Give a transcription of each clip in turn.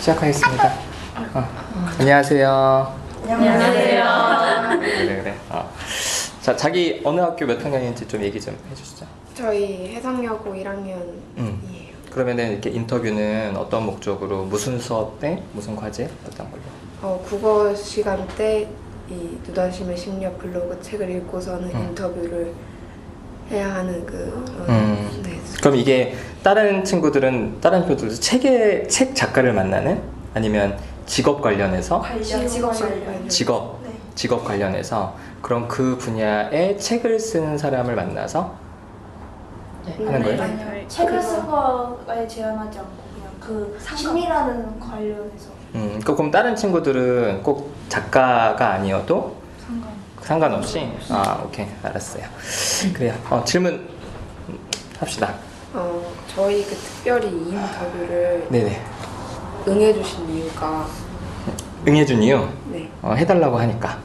시작하겠습니다. 안녕하세요. 안녕하세요. 그래. 자, 자기 어느 학교 몇 학년인지 좀 얘기 좀 해주시죠. 저희 해상여고 1학년이에요. 그러면은 이렇게 인터뷰는 어떤 목적으로, 무슨 수업 때, 무슨 과제, 어떤 걸로? 국어 시간 때 이 누다심의 심리학 블로그 책을 읽고서는 인터뷰를 해야 하는 네. 그럼 이게 다른 친구들도 책 작가를 만나는? 아니면 직업 관련해서? 직업 관련해서 그럼 그 분야의 책을 쓰는 사람을 만나서 하는 거예요? 아니요. 책을 쓴 거에 제한하지 않고 그냥 그 심리라는 관련해서. 그럼 다른 친구들은 꼭 작가가 아니어도 상관없이? 오케이, 알았어요. 그래요. 질문 합시다. 저희 특별히 이 인터뷰를 네네. 응해주신 이유가 응해준 이유? 네. 해달라고 하니까.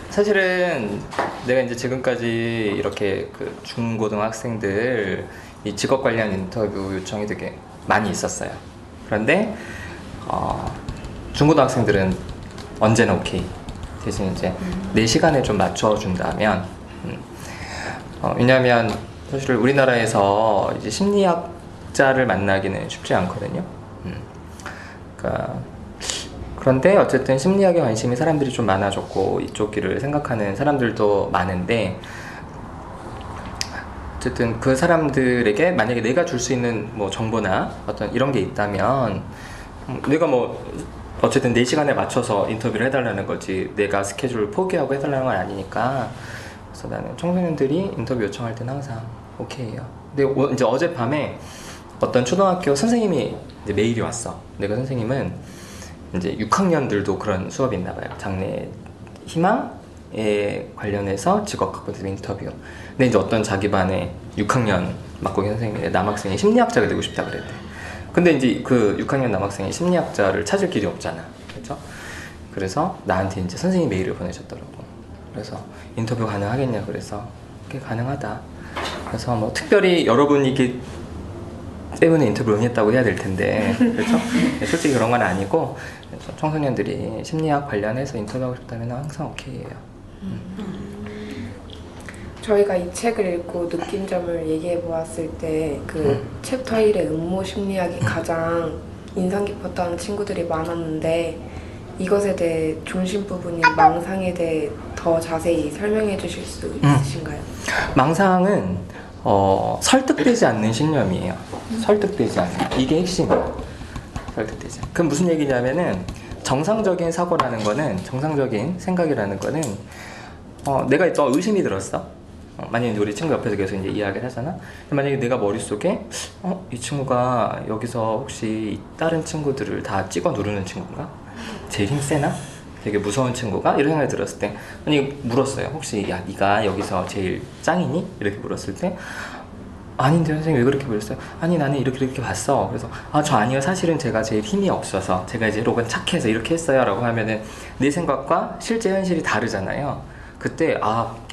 사실은 내가 이제 지금까지 이렇게 중고등학생들 이 직업 관련 인터뷰 요청이 되게 많이 있었어요. 그런데 중고등학생들은 언제나 오케이. 대신 이제 내 시간에 좀 맞춰준다면, 왜냐하면 사실 우리나라에서 이제 심리학자를 만나기는 쉽지 않거든요. 그런데 어쨌든 심리학에 관심이 사람들이 좀 많아졌고 이쪽 길을 생각하는 사람들도 많은데, 어쨌든 그 사람들에게 만약에 내가 줄 수 있는 뭐 정보나 어떤 이런 게 있다면, 내가 어쨌든 내 시간에 맞춰서 인터뷰를 해달라는 거지 내가 스케줄을 포기하고 해달라는 건 아니니까. 그래서 나는 청소년들이 인터뷰 요청할 때는 항상 오케이예요. 근데 이제 어젯밤에 어떤 초등학교 선생님이 이제 메일이 왔어. 내가 선생님은 이제 6학년들도 그런 수업이 있나 봐요. 장래 희망에 관련해서 직업 갖고들 인터뷰. 근데 이제 어떤 자기 반에 6학년 맡고 계신 선생님이 남학생이 심리학자가 되고 싶다 그랬대. 근데 이제 그 6학년 남학생이 심리학자를 찾을 길이 없잖아. 그렇죠? 그래서 나한테 이제 선생님이 메일을 보내셨더라고. 그래서 인터뷰 가능하겠냐 그래서 그게 가능하다. 그래서 뭐 특별히 여러분이 이게 때문에 인터뷰 응했다고 해야 될 텐데, 그렇죠? 솔직히 그런 건 아니고, 청소년들이 심리학 관련해서 인터뷰하고 싶다면 항상 오케이예요. 저희가 이 책을 읽고 느낀 점을 얘기해 보았을 때 챕터 1의 음모 심리학이 가장 인상 깊었다는 친구들이 많았는데, 이것에 대해 중심 부분인 망상에 대해 더 자세히 설명해 주실 수 있으신가요? 망상은 설득되지 않는 신념이에요. 설득되지 않는, 이게 핵심이에요. 설득되지 않는. 그럼 무슨 얘기냐면은, 정상적인 사고라는 거는, 정상적인 생각이라는 거는 내가 또 의심이 들었어. 만약에 우리 친구 옆에서 계속 이제 이야기를 하잖아. 만약에 내가 머릿속에 이 친구가 여기서 혹시 다른 친구들을 다 찍어 누르는 친구인가? 제일 힘 세나? 되게 무서운 친구가? 이런 생각이 들었을 때, 아니 물었어요. 혹시 야 네가 여기서 제일 짱이니? 이렇게 물었을 때, 아닌데 선생님 왜 그렇게 보셨어요? 아니 나는 이렇게 봤어. 그래서 저 아니요, 사실은 제가 제일 힘이 없어서 제가 이제 혹은 착해서 이렇게 했어요 라고 하면은 내 생각과 실제 현실이 다르잖아요. 그때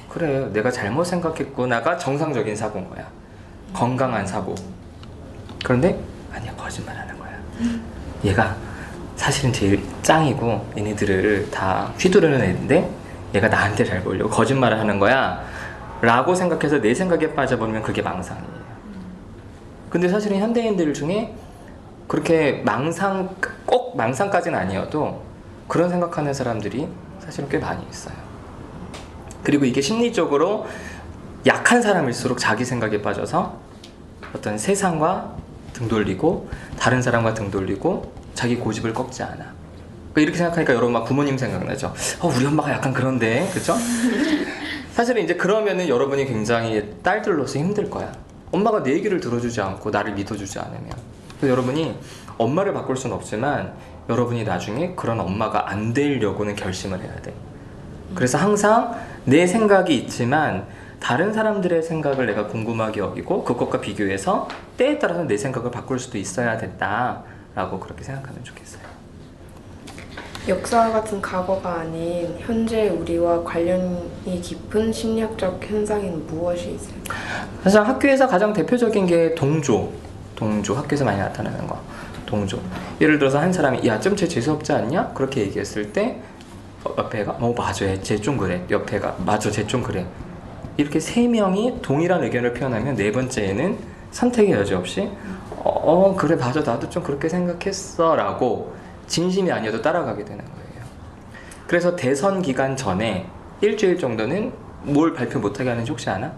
그래 내가 잘못 생각했구나가 정상적인 사고인 거야. 건강한 사고. 그런데 아니야, 거짓말 하는 거야. 얘가 사실은 제일 짱이고 얘네들을 다 휘두르는 애인데 얘가 나한테 잘 보이려고 거짓말을 하는 거야 라고 생각해서 내 생각에 빠져버리면 그게 망상이에요. 근데 사실은 현대인들 중에 그렇게 꼭 망상까지는 아니어도 그런 생각하는 사람들이 사실은 꽤 많이 있어요. 그리고 이게 심리적으로 약한 사람일수록 자기 생각에 빠져서 어떤 세상과 등 돌리고 다른 사람과 등 돌리고 자기 고집을 꺾지 않아. 그러니까 이렇게 생각하니까 여러분 막 부모님 생각나죠. 우리 엄마가 약간 그런데, 그렇죠? 사실은 이제 그러면은 여러분이 굉장히 딸들로서 힘들 거야. 엄마가 내 얘기를 들어주지 않고 나를 믿어주지 않으면. 그래서 여러분이 엄마를 바꿀 수는 없지만 여러분이 나중에 그런 엄마가 안 되려고는 결심을 해야 돼. 그래서 항상 내 생각이 있지만 다른 사람들의 생각을 내가 궁금하게 여기고 그것과 비교해서 때에 따라서 내 생각을 바꿀 수도 있어야 된다라고 그렇게 생각하면 좋겠어요. 역사와 같은 과거가 아닌 현재 우리와 관련이 깊은 심리학적 현상에는 무엇이 있을까요? 사실 학교에서 가장 대표적인 게 동조, 동조. 학교에서 많이 나타나는 거. 동조. 예를 들어서 한 사람이 야, 좀 쟤 재수없지 않냐? 그렇게 얘기했을 때 옆에가 맞아, 쟤 좀 그래. 옆에가 맞아, 쟤 좀 그래. 이렇게 세 명이 동일한 의견을 표현하면 네 번째에는 선택의 여지 없이 그래 맞아, 나도 좀 그렇게 생각했어 라고 진심이 아니어도 따라가게 되는 거예요. 그래서 대선 기간 전에 일주일 정도는 뭘 발표 못하게 하는지 혹시 아나?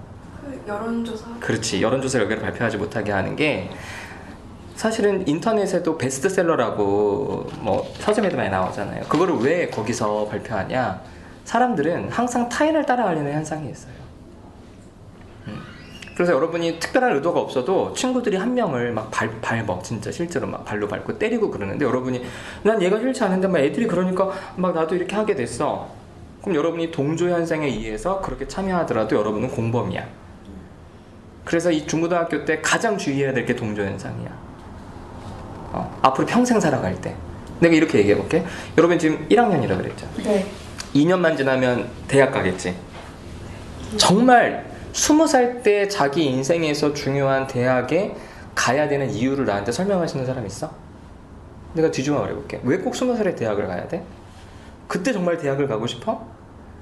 여론조사. 그렇지, 여론조사 결과를 발표하지 못하게 하는 게 사실은 인터넷에도 베스트셀러라고 뭐 서점에도 많이 나오잖아요. 그거를 왜 거기서 발표하냐? 사람들은 항상 타인을 따라가려는 현상이 있어요. 그래서 여러분이 특별한 의도가 없어도 친구들이 한 명을 막 밟어, 진짜 실제로 막 발로 밟고 때리고 그러는데 여러분이 난 얘가 싫지 않은데 막 애들이 그러니까 막 나도 이렇게 하게 됐어. 그럼 여러분이 동조 현상에 의해서 그렇게 참여하더라도 여러분은 공범이야. 그래서 이 중고등학교 때 가장 주의해야 될 게 동조 현상이야. 앞으로 평생 살아갈 때 내가 이렇게 얘기해 볼게. 여러분 지금 1학년이라 그랬죠? 네. 2년만 지나면 대학 가겠지? 정말 20살 때 자기 인생에서 중요한 대학에 가야 되는 이유를 나한테 설명할 수 있는 사람 있어? 내가 뒤집어 말해볼게. 왜 꼭 20살에 대학을 가야 돼? 그때 정말 대학을 가고 싶어?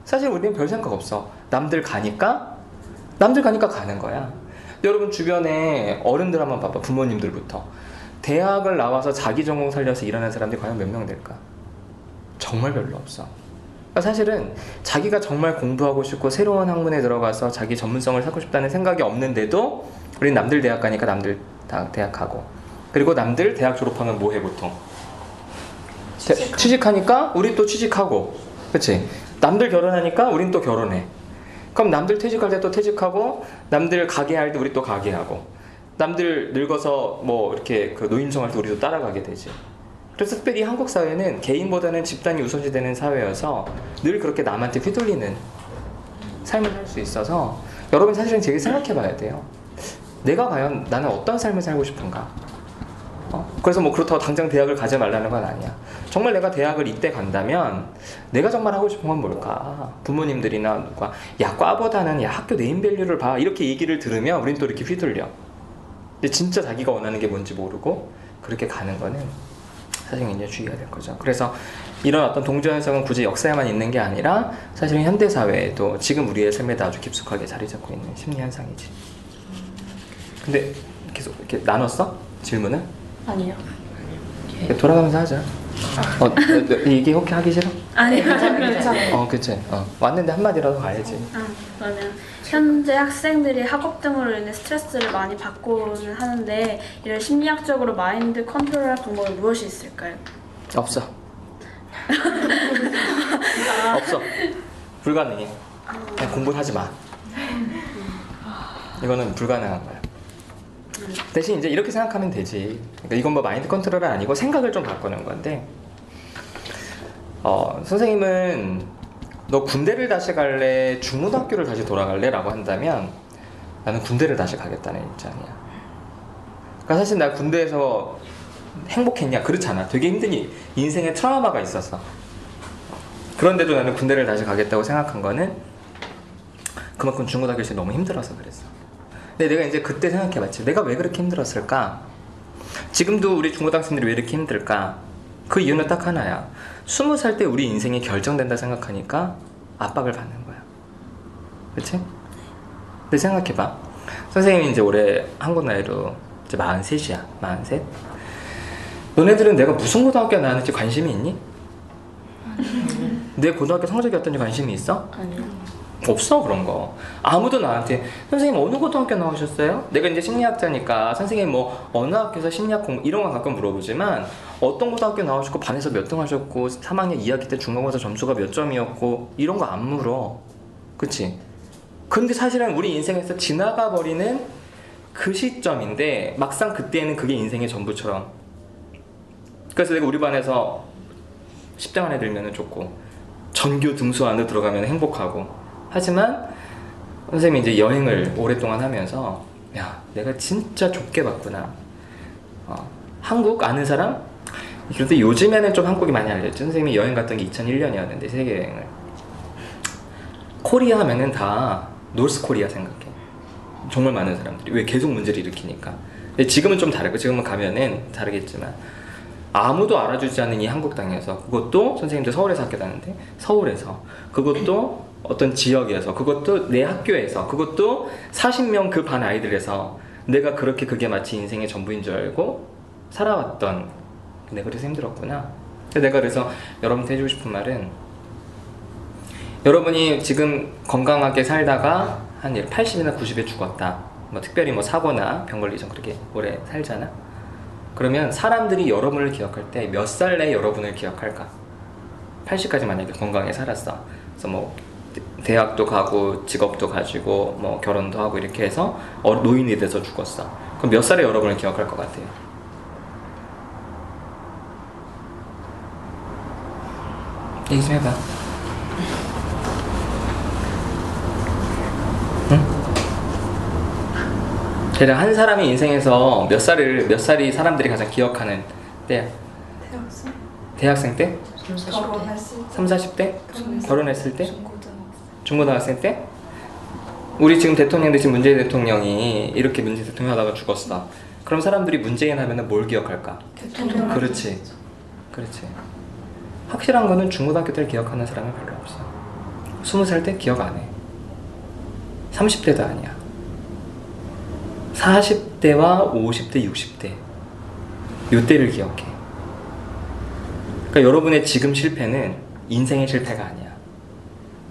사실 우리는 별 생각 없어. 남들 가니까 가는 거야. 여러분 주변에 어른들 한번 봐봐. 부모님들부터. 대학을 나와서 자기 전공 살려서 일하는 사람들이 과연 몇 명 될까? 정말 별로 없어. 그러니까 사실은 자기가 정말 공부하고 싶고 새로운 학문에 들어가서 자기 전문성을 찾고 싶다는 생각이 없는데도 우린 남들 대학 가니까 남들 대학 가고, 그리고 남들 대학 졸업하면 뭐해 보통? 취직하니까 우리 또 취직하고, 그치? 남들 결혼하니까 우린 또 결혼해. 그럼 남들 퇴직할 때 또 퇴직하고, 남들 가게 할 때 우리 또 가게 하고, 남들 늙어서 뭐 이렇게 그 노인정 할 때 우리도 따라가게 되지. 그래서 특별히 한국 사회는 개인보다는 집단이 우선시되는 사회여서 늘 그렇게 남한테 휘둘리는 삶을 살 수 있어서 여러분 사실은 되게 생각해 봐야 돼요. 내가 과연 나는 어떤 삶을 살고 싶은가? 그래서 뭐 그렇다고 당장 대학을 가지 말라는 건 아니야. 정말 내가 대학을 이때 간다면 내가 정말 하고 싶은 건 뭘까? 부모님들이나 누가 야, 과보다는 야, 학교 네임밸류를 봐, 이렇게 얘기를 들으면 우린 또 이렇게 휘둘려. 근데 진짜 자기가 원하는 게 뭔지 모르고 그렇게 가는 거는 사실 굉장히 주의해야 될 거죠. 그래서 이런 어떤 동조 현상은 굳이 역사에만 있는 게 아니라 사실은 현대 사회에도 지금 우리의 삶에도 아주 깊숙하게 자리 잡고 있는 심리 현상이지. 근데 계속 이렇게 나눴어? 질문을? 아니요. 돌아가면서 하자. 이게 혹시 하기 싫어? 아니요. 괜찮아요. 그치. 왔는데 한마디라도 가야지. 저는 현재 학생들이 학업 등으로 인해 스트레스를 많이 받고는 하는데 이를 심리학적으로 마인드 컨트롤할 방법이 무엇이 있을까요? 없어. 없어. 불가능해. 그냥 공부를 하지 마. 이거는 불가능한 거야. 대신 이제 이렇게 생각하면 되지. 그러니까 이건 뭐 마인드 컨트롤은 아니고 생각을 좀 바꾸는 건데, 선생님은 너 군대를 다시 갈래? 중고등학교를 다시 돌아갈래? 라고 한다면 나는 군대를 다시 가겠다는 입장이야. 그러니까 사실 나 군대에서 행복했냐? 그렇잖아. 되게 힘든 인생에 트라우마가 있었어. 그런데도 나는 군대를 다시 가겠다고 생각한 거는 그만큼 중고등학교에서 너무 힘들어서 그랬어. 근데 내가 이제 그때 생각해봤지. 내가 왜 그렇게 힘들었을까? 지금도 우리 중고등학생들이 왜 이렇게 힘들까? 그 이유는 딱 하나야. 20살 때 우리 인생이 결정된다 생각하니까 압박을 받는 거야. 그치? 근데 생각해봐. 선생님이 이제 올해 한국 나이로 이제 43이야. 43? 너네들은 내가 무슨 고등학교 나왔는지 관심이 있니? 내 고등학교 성적이 어떤지 관심이 있어? 아니요. 없어. 그런 거 아무도 나한테 선생님 어느 고등학교 나오셨어요? 내가 이제 심리학자니까 선생님 뭐 어느 학교에서 심리학 공부 이런 건 가끔 물어보지만 어떤 고등학교 나오셨고 반에서 몇 등 하셨고 3학년 2학기 때 중간고사 점수가 몇 점이었고 이런 거 안 물어. 그치? 근데 사실은 우리 인생에서 지나가 버리는 그 시점인데 막상 그때는 그게 인생의 전부처럼. 그래서 내가 우리 반에서 10등 안에 들면 좋고 전교 등수 안에 들어가면 행복하고, 하지만 선생님이 이제 여행을 오랫동안 하면서 야, 내가 진짜 좁게 봤구나. 한국 아는 사람? 그런데 요즘에는 좀 한국이 많이 알렸죠. 선생님이 여행 갔던 게 2001년이었는데 세계 여행을. 코리아 하면은 다 노스 코리아 생각해. 정말 많은 사람들이. 왜? 계속 문제를 일으키니까. 근데 지금은 좀 다르고 지금은 가면은 다르겠지만 아무도 알아주지 않는 이 한국 땅에서 그것도 선생님들 서울에서 학교 다니는데 서울에서 그것도 어떤 지역에서 그것도 내 학교에서 그것도 40명 그 반 아이들에서 내가 그렇게 그게 마치 인생의 전부인 줄 알고 살아왔던 내가 그래서 힘들었구나. 내가 그래서 여러분한테 해주고 싶은 말은 여러분이 지금 건강하게 살다가 한 80이나 90에 죽었다. 뭐 특별히 뭐 사고나 병 걸리기 전 그렇게 오래 살잖아. 그러면 사람들이 여러분을 기억할 때 몇 살에 여러분을 기억할까? 80까지 만약에 건강하게 살았어. 그래서 뭐 대학도 가고 직업도 가지고 뭐 결혼도 하고 이렇게 해서 노인이 돼서 죽었어. 그럼 몇 살에 여러분을 기억할 것 같아요? 얘기 좀 해봐. 응? 대략 한 사람의 인생에서 몇 살이 사람들이 가장 기억하는 때야? 대학생 때? 결혼했을 3, 40대? 결혼했을 때? 중고등학생. 중고등학생 때? 우리 지금 대통령 대신 문재인 대통령이 이렇게 문재인 대통령 하다가 죽었어. 그럼 사람들이 문재인 하면은 뭘 기억할까? 대통령. 그렇지. 확실한 거는 중고등학교 때를 기억하는 사람은 별로 없어. 20살 때 기억 안 해. 30대도 아니야. 40대와 50대, 60대 요때를 기억해. 그러니까 여러분의 지금 실패는 인생의 실패가 아니야.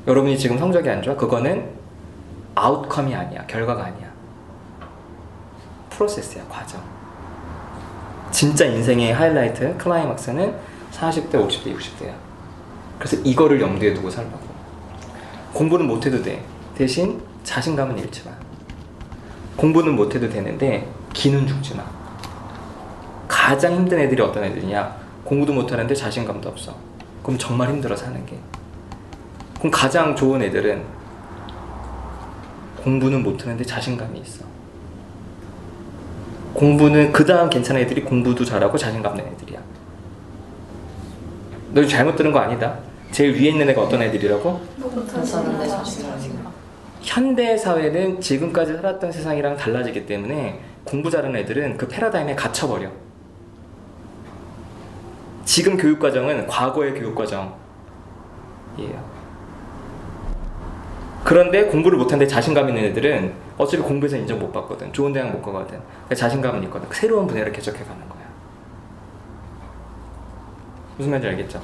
여러분이 지금 성적이 안 좋아? 그거는 아웃컴이 아니야. 결과가 아니야. 프로세스야. 과정. 진짜 인생의 하이라이트, 클라이막스는 40대, 50대, 60대야. 그래서 이거를 염두에 두고 살라고. 공부는 못해도 돼. 대신 자신감은 잃지 마. 공부는 못해도 되는데 기는 죽지 마. 가장 힘든 애들이 어떤 애들이냐? 공부도 못하는데 자신감도 없어. 그럼 정말 힘들어 사는 게. 그럼 가장 좋은 애들은 공부는 못하는데 자신감이 있어. 공부는 그 다음 괜찮은 애들이 공부도 잘하고 자신감 있는 애들이야. 너 잘못 들은 거 아니다. 제일 위에 있는 애가 어떤 애들이라고? 못하시는데 자신감. 현대 사회는 지금까지 살았던 세상이랑 달라지기 때문에 공부 잘하는 애들은 그 패러다임에 갇혀버려. 지금 교육과정은 과거의 교육과정이에요. 그런데 공부를 못하는데 자신감 있는 애들은 어차피 공부에서 인정 못 받거든. 좋은 대학 못 가거든. 그러니까 자신감은 있거든. 새로운 분야를 개척해가는 거야. 무슨 말인지 알겠죠?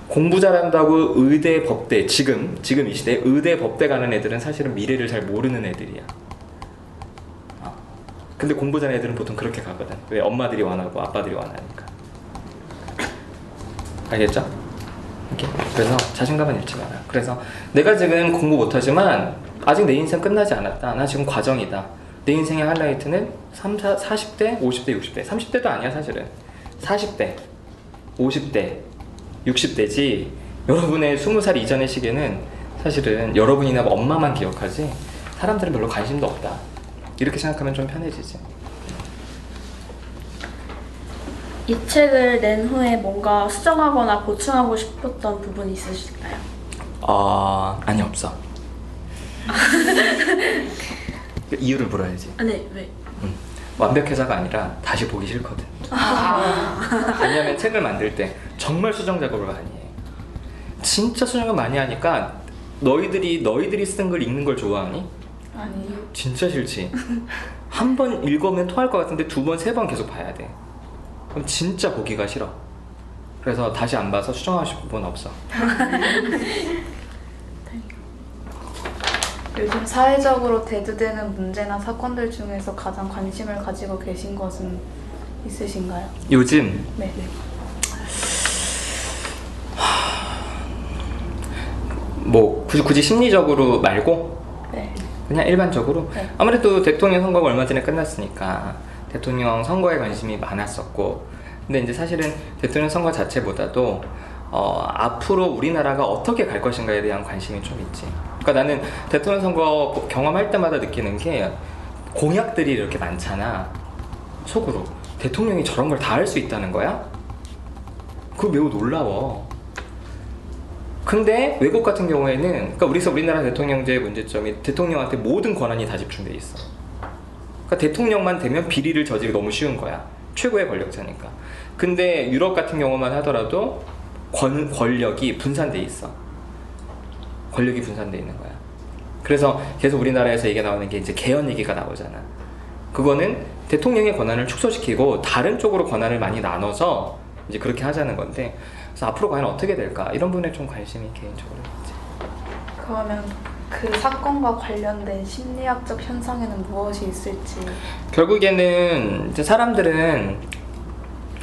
공부 잘한다고 의대, 법대, 지금 이 시대에 의대, 법대 가는 애들은 사실은 미래를 잘 모르는 애들이야. 근데 공부 잘하는 애들은 보통 그렇게 가거든. 왜? 엄마들이 원하고 아빠들이 원하니까. 알겠죠? 이렇게. 그래서 자신감은 잃지 마라. 그래서 내가 지금 공부 못하지만 아직 내 인생 끝나지 않았다. 나 지금 과정이다. 내 인생의 하이라이트는 40대, 50대, 60대. 30대도 아니야 사실은. 40대, 50대, 60대지. 여러분의 20살 이전의 시기에는 사실은 여러분이나 엄마만 기억하지 사람들은 별로 관심도 없다. 이렇게 생각하면 좀 편해지지. 이 책을 낸 후에 뭔가 수정하거나 보충하고 싶었던 부분이 있으실까요? 아니 없어. 이유를 물어야지. 네, 왜? 완벽해서가 아니라 다시 보기 싫거든. 왜냐면 책을 만들 때 정말 수정 작업을 많이 해. 진짜 수정을 많이 하니까 너희들이 쓴 걸 읽는 걸 좋아하니? 아니요. 진짜 싫지. 한 번 읽으면 토할 것 같은데 두 번, 세 번 계속 봐야 돼. 그럼 진짜 보기가 싫어. 그래서 다시 안 봐서 수정하고 싶은 건 없어. 요즘 사회적으로 대두되는 문제나 사건들 중에서 가장 관심을 가지고 계신 것은 있으신가요? 요즘 네. 뭐 굳이 심리적으로 말고 네. 그냥 일반적으로 네. 아무래도 대통령 선거가 얼마 전에 끝났으니까 대통령 선거에 관심이 많았었고, 근데 이제 사실은 대통령 선거 자체보다도 앞으로 우리나라가 어떻게 갈 것인가에 대한 관심이 좀 있지. 그러니까 나는 대통령 선거 경험할 때마다 느끼는 게 공약들이 이렇게 많잖아. 속으로 대통령이 저런 걸 다 할 수 있다는 거야? 그거 매우 놀라워. 근데 외국 같은 경우에는, 그러니까 우리나라 대통령제의 문제점이 대통령한테 모든 권한이 다 집중돼 있어. 그러니까 그러니까 대통령만 되면 비리를 저지르기 너무 쉬운 거야. 최고의 권력자니까. 근데 유럽 같은 경우만 하더라도 권력이 분산돼 있어. 권력이 분산돼 있는 거야. 그래서 계속 우리나라에서 얘기가 나오는 게 이제 개헌 얘기가 나오잖아. 그거는 대통령의 권한을 축소시키고 다른 쪽으로 권한을 많이 나눠서 이제 그렇게 하자는 건데, 그래서 앞으로 과연 어떻게 될까 이런 부분에 좀 관심이 개인적으로 있지. 그러면 그 사건과 관련된 심리학적 현상에는 무엇이 있을지. 결국에는 이제 사람들은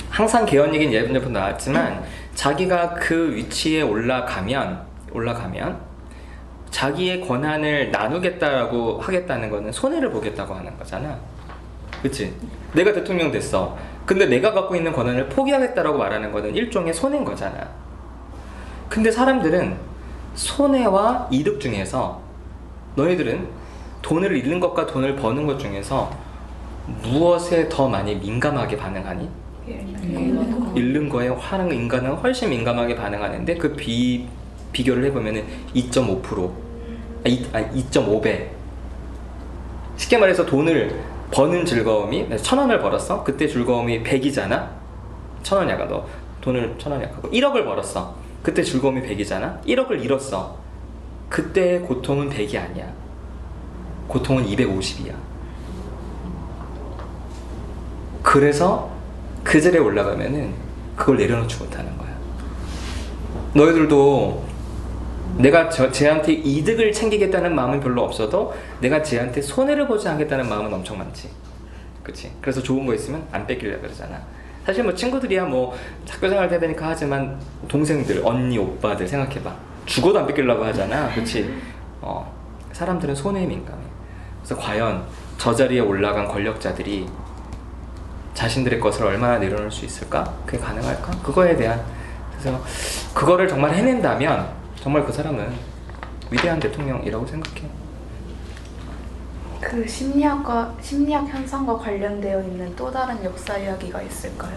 항상 개헌 얘기는 예전부터 나왔지만 자기가 그 위치에 올라가면 자기의 권한을 나누겠다라고 하겠다는 거는 손해를 보겠다고 하는 거잖아. 그치? 내가 대통령 됐어. 근데 내가 갖고 있는 권한을 포기하겠다라고 말하는 거는 일종의 손해인 거잖아. 근데 사람들은 손해와 이득 중에서, 너희들은 돈을 잃는 것과 돈을 버는 것 중에서 무엇에 더 많이 민감하게 반응하니? 잃는 거에 인간은 훨씬 민감하게 반응하는데, 그 비교를 해보면은 2.5배. 쉽게 말해서 돈을 버는 즐거움이, 1,000원을 벌었어? 그때 즐거움이 100이잖아? 1,000원 약가 너 돈을 1,000원 약하고 1억을 벌었어. 그때 즐거움이 100이잖아? 1억을 잃었어. 그때의 고통은 100이 아니야. 고통은 250이야. 그래서 그 자리에 올라가면은 그걸 내려놓지 못하는 거야. 너희들도 내가 쟤한테 이득을 챙기겠다는 마음은 별로 없어도 내가 쟤한테 손해를 보지 않겠다는 마음은 엄청 많지. 그치? 그래서 좋은 거 있으면 안 뺏기려고 그러잖아. 사실 뭐 친구들이야 뭐 학교 생활 해야 되니까 하지만 동생들, 언니, 오빠들 생각해봐. 죽어도 안 뺏기려고 하잖아. 그치? 사람들은 손해에 민감해. 그래서 과연 저 자리에 올라간 권력자들이 자신들의 것을 얼마나 내려놓을 수 있을까? 그게 가능할까? 그거에 대한, 그래서 그거를 정말 해낸다면 정말 그 사람은 위대한 대통령이라고 생각해. 그 심리학 현상과 관련되어 있는 또 다른 역사 이야기가 있을까요?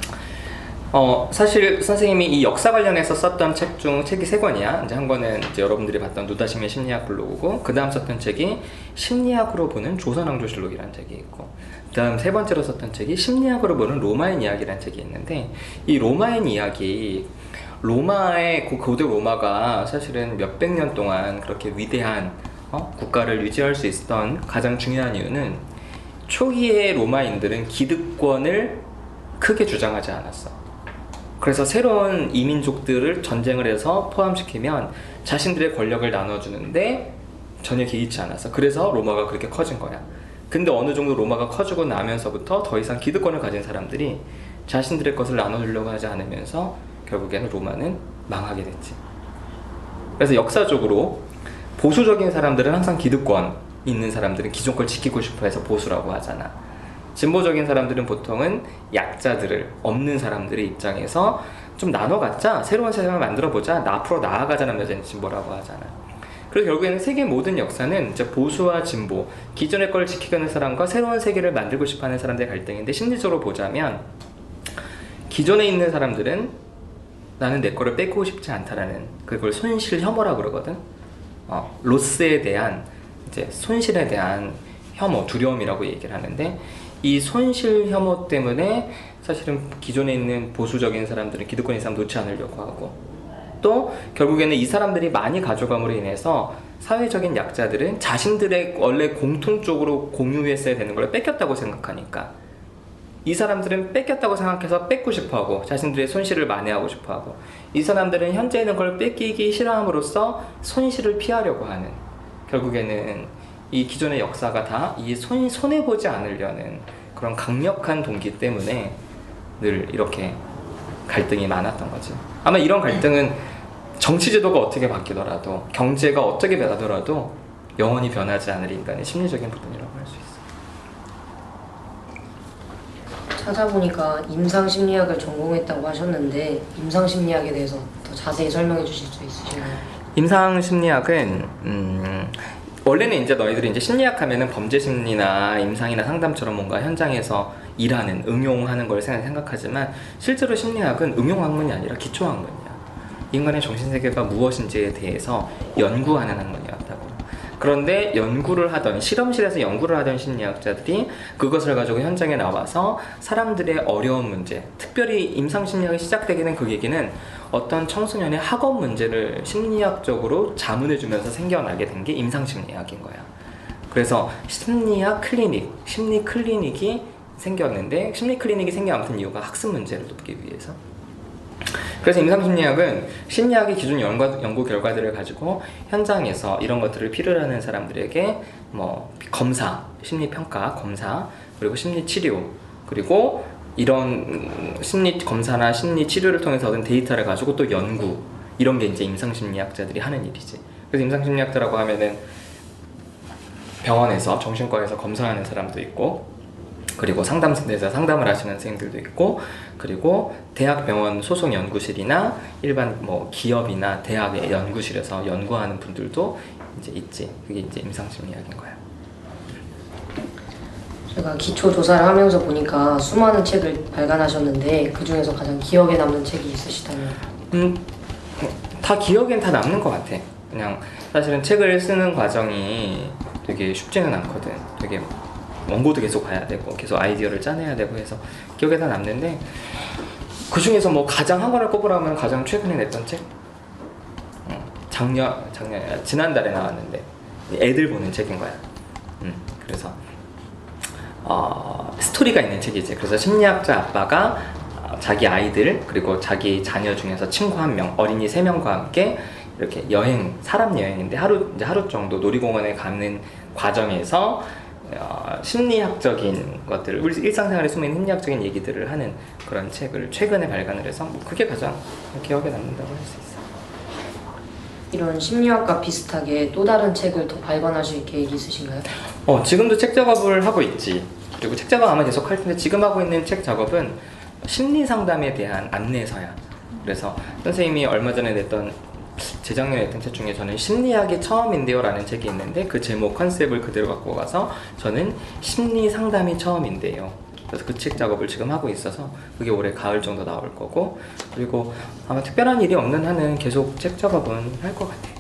사실 선생님이 이 역사 관련해서 썼던 책 중 책이 3권이야. 이제 한 권은 이제 여러분들이 봤던 누다심의 심리학 블로그고, 그 다음 썼던 책이 심리학으로 보는 조선왕조실록이라는 책이 있고, 그 다음 3번째로 썼던 책이 심리학으로 보는 로마인 이야기라는 책이 있는데, 이 로마인 이야기, 로마의 고대 로마가 사실은 몇백 년 동안 그렇게 위대한 국가를 유지할 수 있었던 가장 중요한 이유는 초기의 로마인들은 기득권을 크게 주장하지 않았어. 그래서 새로운 이민족들을 전쟁을 해서 포함시키면 자신들의 권력을 나눠주는데 전혀 개의치 않았어. 그래서 로마가 그렇게 커진 거야. 근데 어느 정도 로마가 커지고 나면서부터 더 이상 기득권을 가진 사람들이 자신들의 것을 나눠주려고 하지 않으면서 결국에는 로마는 망하게 됐지. 그래서 역사적으로 보수적인 사람들은 항상 기득권 있는 사람들은 기존 걸 지키고 싶어 해서 보수라고 하잖아. 진보적인 사람들은 보통은 약자들을, 없는 사람들의 입장에서 좀 나눠갖자, 새로운 세상을 만들어보자, 앞으로 나아가자는 면에서 진보라고 하잖아. 그래서 결국에는 세계 모든 역사는 이제 보수와 진보, 기존의 걸 지키려는 사람과 새로운 세계를 만들고 싶어하는 사람들의 갈등인데, 심리적으로 보자면 기존에 있는 사람들은 나는 내 거를 뺏고 싶지 않다라는, 그걸 손실 혐오라고 그러거든. 로스에 대한, 이제 손실에 대한 혐오, 두려움이라고 얘기를 하는데, 이 손실 혐오 때문에 사실은 기존에 있는 보수적인 사람들은 기득권 이상 놓지 않으려고 하고, 또 결국에는 이 사람들이 많이 가져감으로 인해서 사회적인 약자들은 자신들의 원래 공통적으로 공유했어야 되는 걸 뺏겼다고 생각하니까, 이 사람들은 뺏겼다고 생각해서 뺏고 싶어하고 자신들의 손실을 만회하고 싶어하고, 이 사람들은 현재 있는 걸 뺏기기 싫어함으로써 손실을 피하려고 하는, 결국에는 이 기존의 역사가 다 이 손해보지 않으려는 그런 강력한 동기 때문에 늘 이렇게 갈등이 많았던 거지. 아마 이런 갈등은 정치제도가 어떻게 바뀌더라도, 경제가 어떻게 변하더라도 영원히 변하지 않을 인간의 심리적인 부분이라고 할 수 있어. 찾아보니까 임상심리학을 전공했다고 하셨는데, 임상심리학에 대해서 더 자세히 설명해 주실 수 있으신가요? 임상심리학은 원래는 이제 너희들이 이제 심리학 하면은 범죄 심리나 임상이나 상담처럼 뭔가 현장에서 일하는, 응용하는 걸 생각하지만, 실제로 심리학은 응용학문이 아니라 기초학문이야. 인간의 정신세계가 무엇인지에 대해서 연구하는 학문이었다고. 그런데 연구를 하던 실험실에서 연구를 하던 심리학자들이 그것을 가지고 현장에 나와서 사람들의 어려운 문제, 특별히 임상심리학이 시작되기는 그 얘기는 어떤 청소년의 학업 문제를 심리학적으로 자문해주면서 생겨나게 된 게 임상심리학인 거야. 그래서 심리학 클리닉, 심리 클리닉이 생겼는데 심리 클리닉이 생겨난 이유가 학습 문제를 돕기 위해서. 그래서 임상심리학은 심리학의 기존 연구 결과들을 가지고 현장에서 이런 것들을 필요로 하는 사람들에게 뭐 검사, 심리평가, 검사, 그리고 심리치료, 그리고 이런 심리검사나 심리치료를 통해서 얻은 데이터를 가지고 또 연구, 이런 게 이제 임상심리학자들이 하는 일이지. 그래서 임상심리학자라고 하면은 병원에서, 정신과에서 검사하는 사람도 있고, 그리고 상담센터에서 상담을 하시는 선생님들도 있고, 그리고 대학병원 소속 연구실이나 일반 뭐 기업이나 대학의 연구실에서 연구하는 분들도 이제 있지. 그게 이제 임상심리학인 거야. 제가 기초 조사를 하면서 보니까 수많은 책을 발간하셨는데 그 중에서 가장 기억에 남는 책이 있으시다면? 다 기억엔 다 남는 것 같아. 그냥 사실은 책을 쓰는 과정이 되게 쉽지는 않거든. 되게 원고도 계속 봐야 되고 계속 아이디어를 짜내야 되고 해서 기억에 다 남는데, 그 중에서 뭐 가장 한 권을 꼽으라면 가장 최근에 냈던 책? 지난달에 나왔는데 애들 보는 책인 거야. 그래서 스토리가 있는 책이지. 그래서 심리학자 아빠가 자기 아이들 그리고 자기 자녀 중에서 친구 1명, 어린이 3명과 함께 이렇게 여행, 사람 여행인데 하루 정도 놀이공원에 가는 과정에서 심리학적인 것들을, 우리 일상생활에 숨어있는 심리학적인 얘기들을 하는 그런 책을 최근에 발간을 해서 뭐 그게 가장 기억에 남는다고 할 수 있어. 이런 심리학과 비슷하게 또 다른 책을 더 발간하실 계획이 있으신가요? 지금도 책 작업을 하고 있지. 그리고 책 작업 아마 계속 할 텐데, 지금 하고 있는 책 작업은 심리 상담에 대한 안내서야. 그래서 선생님이 얼마 전에 냈던, 재작년에 냈던 책 중에 저는 심리학이 처음인데요 라는 책이 있는데, 그 제목 컨셉을 그대로 갖고 가서 저는 심리 상담이 처음인데요. 그래서 그 책 작업을 지금 하고 있어서 그게 올해 가을 정도 나올 거고, 그리고 아마 특별한 일이 없는 한은 계속 책 작업은 할 것 같아.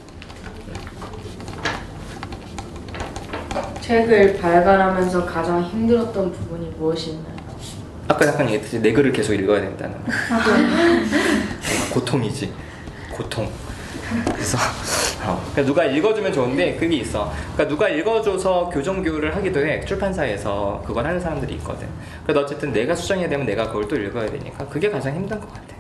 책을 발간하면서 가장 힘들었던 부분이 무엇이었나요? 아까 약간 얘기했듯이 내 글을 계속 읽어야 된다는 거. 고통이지. 고통. 그래서 그러니까 누가 읽어주면 좋은데 그게 있어. 그러니까 누가 읽어줘서 교정교육을 하기도 해. 출판사에서 그걸 하는 사람들이 있거든. 그래도 어쨌든 내가 수정해야 되면 내가 그걸 또 읽어야 되니까 그게 가장 힘든 것 같아.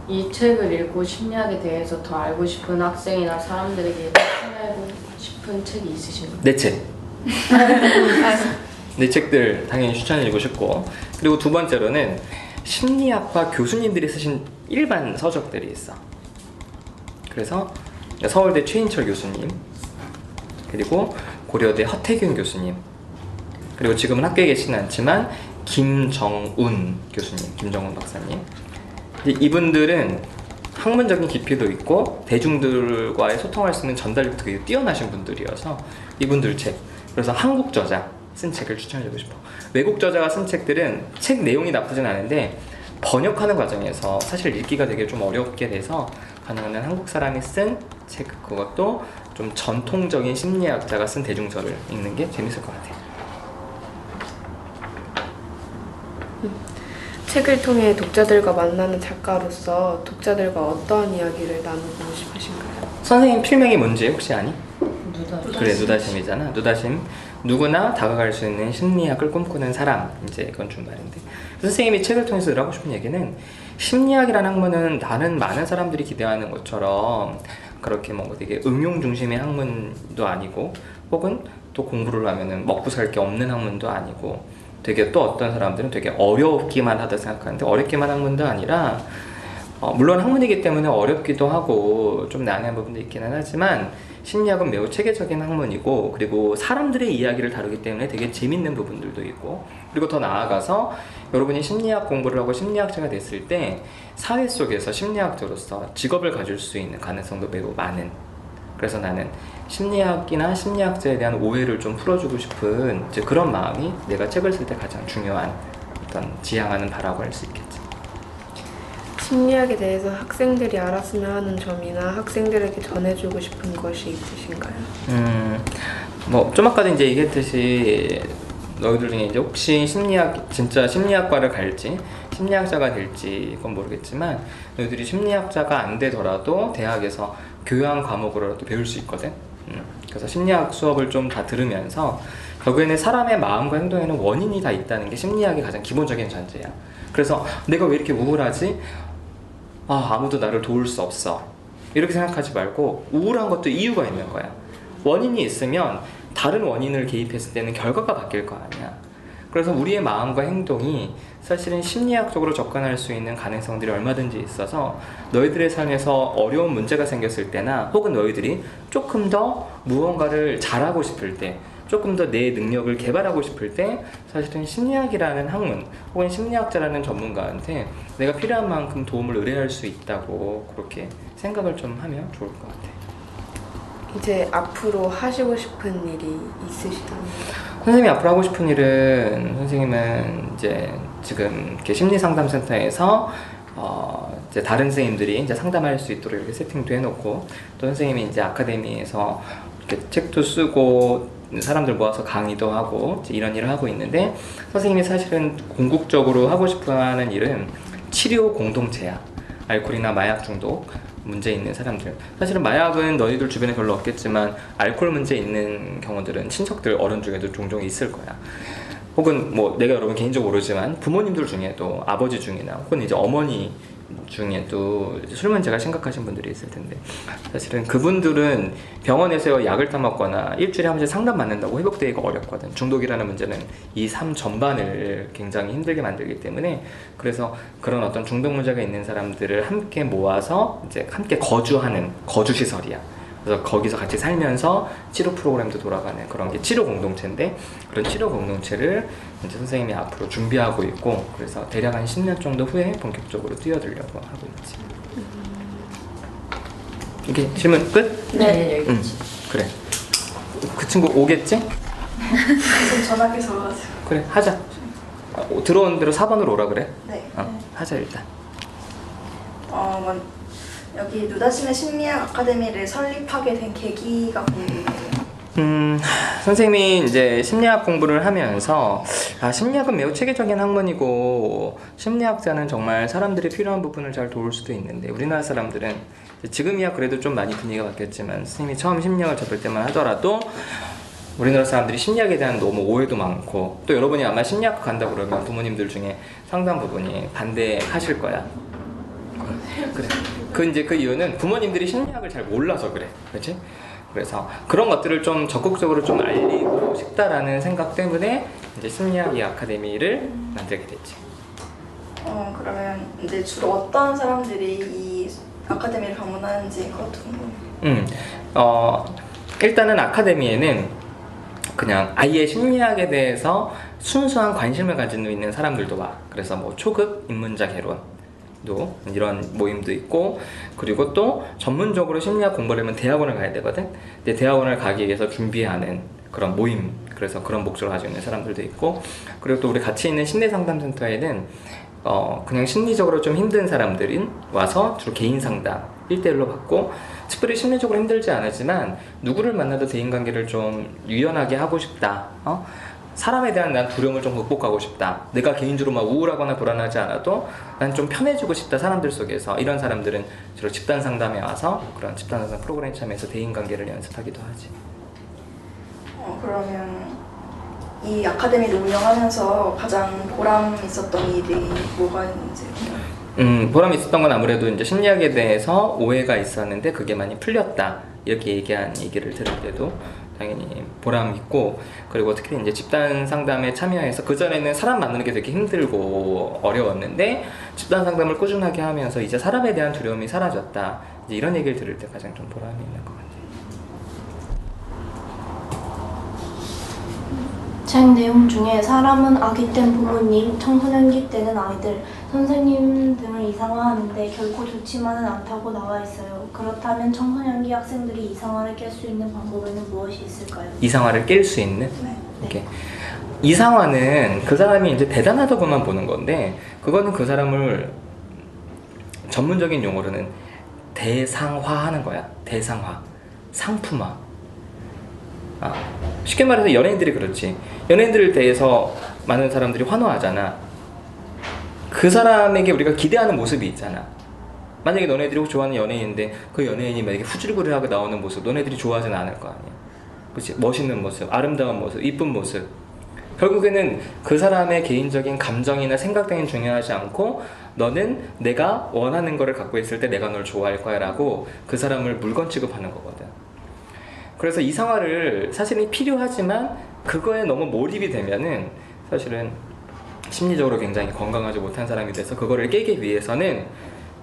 이 책을 읽고 심리학에 대해서 더 알고 싶은 학생이나 사람들에게 추천하고 싶은 책이 있으신가요? 내 책. 내 책들 당연히 추천해주고 싶고, 그리고 두 번째로는 심리학과 교수님들이 쓰신 일반 서적들이 있어. 그래서 서울대 최인철 교수님, 그리고 고려대 허태균 교수님, 그리고 지금은 학교에 계시진 않지만 김정운 교수님, 김정운 박사님. 이분들은 학문적인 깊이도 있고 대중들과의 소통할 수 있는 전달력도 되게 뛰어나신 분들이어서 이분들 책, 그래서 한국 저자 쓴 책을 추천해주고 싶어. 외국 저자가 쓴 책들은 책 내용이 나쁘진 않은데 번역하는 과정에서 사실 읽기가 되게 좀 어렵게 돼서 가능한 한 한국 사람이 쓴 책, 그것도 좀 전통적인 심리학자가 쓴 대중서를 읽는 게 재밌을 것 같아요. 책을 통해 독자들과 만나는 작가로서 독자들과 어떠한 이야기를 나누고 싶으신가요? 선생님 필명이 뭔지 혹시 아니? 누다. 그래, 누다심이잖아. 누다심. 누구나 다가갈 수 있는 심리학을 꿈꾸는 사람, 이제 그건 준말인데, 선생님이 책을 통해서 늘 하고 싶은 얘기는, 심리학이라는 학문은 다른 많은 사람들이 기대하는 것처럼 그렇게 뭐 되게 응용 중심의 학문도 아니고, 혹은 또 공부를 하면은 먹고 살 게 없는 학문도 아니고, 되게 또 어떤 사람들은 되게 어렵기만 하다 생각하는데 어렵기만 한 학문도 아니라, 물론 학문이기 때문에 어렵기도 하고 좀 난해한 부분도 있기는 하지만 심리학은 매우 체계적인 학문이고, 그리고 사람들의 이야기를 다루기 때문에 되게 재밌는 부분들도 있고, 그리고 더 나아가서 여러분이 심리학 공부를 하고 심리학자가 됐을 때 사회 속에서 심리학자로서 직업을 가질 수 있는 가능성도 매우 많은, 그래서 나는 심리학이나 심리학자에 대한 오해를 좀 풀어주고 싶은 이제 그런 마음이 내가 책을 쓸 때 가장 중요한 어떤 지향하는 바라고 할 수 있겠지. 심리학에 대해서 학생들이 알았으면 하는 점이나 학생들에게 전해주고 싶은 것이 있으신가요? 뭐 좀 아까도 이제 얘기했듯이 너희들 중에 이제 혹시 진짜 심리학과를 갈지 심리학자가 될지 그건 모르겠지만 너희들이 심리학자가 안 되더라도 대학에서 교양 과목으로라도 배울 수 있거든. 그래서 심리학 수업을 좀 다 들으면서 결국에는 사람의 마음과 행동에는 원인이 다 있다는 게 심리학의 가장 기본적인 전제야. 그래서 내가 왜 이렇게 우울하지? 아무도 나를 도울 수 없어. 이렇게 생각하지 말고 우울한 것도 이유가 있는 거야. 원인이 있으면 다른 원인을 개입했을 때는 결과가 바뀔 거 아니야. 그래서 우리의 마음과 행동이 사실은 심리학적으로 접근할 수 있는 가능성들이 얼마든지 있어서 너희들의 삶에서 어려운 문제가 생겼을 때나 혹은 너희들이 조금 더 무언가를 잘하고 싶을 때 조금 더 내 능력을 개발하고 싶을 때 사실은 심리학이라는 학문 혹은 심리학자라는 전문가한테 내가 필요한 만큼 도움을 의뢰할 수 있다고 그렇게 생각을 좀 하면 좋을 것 같아. 이제 앞으로 하시고 싶은 일이 있으시다면? 선생님이 앞으로 하고 싶은 일은 선생님은 이제 지금 이렇게 심리상담센터에서 이제 다른 선생님들이 이제 상담할 수 있도록 이렇게 세팅도 해놓고 또 선생님이 이제 아카데미에서 이렇게 책도 쓰고 사람들 모아서 강의도 하고 이제 이런 일을 하고 있는데 선생님이 사실은 궁극적으로 하고 싶어하는 일은 치료 공동체야. 알코올이나 마약 중독 문제 있는 사람들. 사실은 마약은 너희들 주변에 별로 없겠지만 알코올 문제 있는 경우들은 친척들 어른 중에도 종종 있을 거야. 혹은 뭐 내가 여러분 개인적으로 모르지만 부모님들 중에도 아버지 중이나 혹은 이제 어머니 중에도 술 문제가 심각하신 분들이 있을 텐데 사실은 그분들은 병원에서 약을 타먹거나 일주일에 한 번씩 상담 받는다고 회복되기가 어렵거든. 중독이라는 문제는 이 삶 전반을 굉장히 힘들게 만들기 때문에 그래서 그런 어떤 중독 문제가 있는 사람들을 함께 모아서 이제 함께 거주하는 거주시설이야. 그래서 거기서 같이 살면서 치료 프로그램도 돌아가는 그런 게 치료 공동체인데 그런 치료 공동체를 이제 선생님이 앞으로 준비하고 있고 그래서 대략 한 10년 정도 후에 본격적으로 뛰어들려고 하고 있지. 이렇게 질문 끝? 네, 여기까지. 그래. 그 친구 오겠지? 지금 전화기서 와가지고. 그래, 하자. 들어온 대로 4번으로 오라 그래. 네. 하자 일단. 여기 누다심의 심리학 아카데미를 설립하게 된 계기가 궁금해요. 선생님이 이제 심리학 공부를 하면서 심리학은 매우 체계적인 학문이고 심리학자는 정말 사람들이 필요한 부분을 잘 도울 수도 있는데 우리나라 사람들은 지금이야 그래도 좀 많이 분위기가 바뀌었지만 선생님이 처음 심리학을 접할 때만 하더라도 우리나라 사람들이 심리학에 대한 너무 오해도 많고 또 여러분이 아마 심리학과 간다 그러면 부모님들 중에 상당 부분이 반대하실 거야. 그래. 그 이유는 부모님들이 심리학을 잘 몰라서 그래. 그렇지? 그래서 그런 것들을 좀 적극적으로 좀 알리고 싶다라는 생각 때문에 이제 심리학 이 아카데미를 만들게 됐지. 그러면 이제 주로 어떤 사람들이 이 아카데미를 방문하는지 그것도 궁금해요. 일단은 아카데미에는 그냥 아예 심리학에 대해서 순수한 관심을 가지고 있는 사람들도 와. 그래서 뭐 초급 입문자 개론 이런 모임도 있고 그리고 또 전문적으로 심리학 공부를 하면 대학원을 가야 되거든. 근데 대학원을 가기 위해서 준비하는 그런 모임 그래서 그런 목적을 가지고 있는 사람들도 있고 그리고 또 우리 같이 있는 심리상담센터에는 그냥 심리적으로 좀 힘든 사람들이 와서 주로 개인 상담 1대1로 받고 특별히 심리적으로 힘들지 않았지만 누구를 만나도 대인관계를 좀 유연하게 하고 싶다. 사람에 대한 난 두려움을 좀 극복하고 싶다. 내가 개인적으로 막 우울하거나 불안하지 않아도 난 좀 편해지고 싶다. 사람들 속에서 이런 사람들은 주로 집단 상담에 와서 그런 집단 상담 프로그램에 참여해서 대인관계를 연습하기도 하지. 그러면 이 아카데미를 운영하면서 가장 보람 있었던 일이 뭐가 있는지. 보람이 있었던 건 아무래도 이제 심리학에 대해서 오해가 있었는데 그게 많이 풀렸다. 이렇게 얘기한 얘기를 들을 때도 당연히 보람 있고 그리고 특히 이제 집단 상담에 참여해서 그전에는 사람 만나는 게 되게 힘들고 어려웠는데 집단 상담을 꾸준하게 하면서 이제 사람에 대한 두려움이 사라졌다. 이제 이런 얘기를 들을 때 가장 좀 보람이 있는 것 같아요. 책 내용 중에 사람은 아기 땐 부모님, 청소년기 때는 아이들, 선생님 등을 이상화하는데 결코 좋지만은 않다고 나와 있어요. 그렇다면 청소년기 학생들이 이상화를 깰 수 있는 방법에는 무엇이 있을까요? 이상화를 깰 수 있는? 네. 이렇게. 이상화는 그 사람이 이제 대단하다고만 보는 건데 그거는 그 사람을 전문적인 용어로는 대상화하는 거야. 대상화, 상품화. 쉽게 말해서 연예인들이 그렇지. 연예인들에 대해서 많은 사람들이 환호하잖아. 그 사람에게 우리가 기대하는 모습이 있잖아. 만약에 너네들이 좋아하는 연예인인데 그 연예인이 만약에 후줄구리하게 나오는 모습 너네들이 좋아하지는 않을 거 아니야. 그치? 멋있는 모습, 아름다운 모습, 이쁜 모습. 결국에는 그 사람의 개인적인 감정이나 생각 등은 중요하지 않고 너는 내가 원하는 거를 갖고 있을 때 내가 널 좋아할 거야 라고 그 사람을 물건 취급하는 거거든. 그래서 이상화를 사실은 필요하지만 그거에 너무 몰입이 되면은 사실은 심리적으로 굉장히 건강하지 못한 사람이 돼서 그거를 깨기 위해서는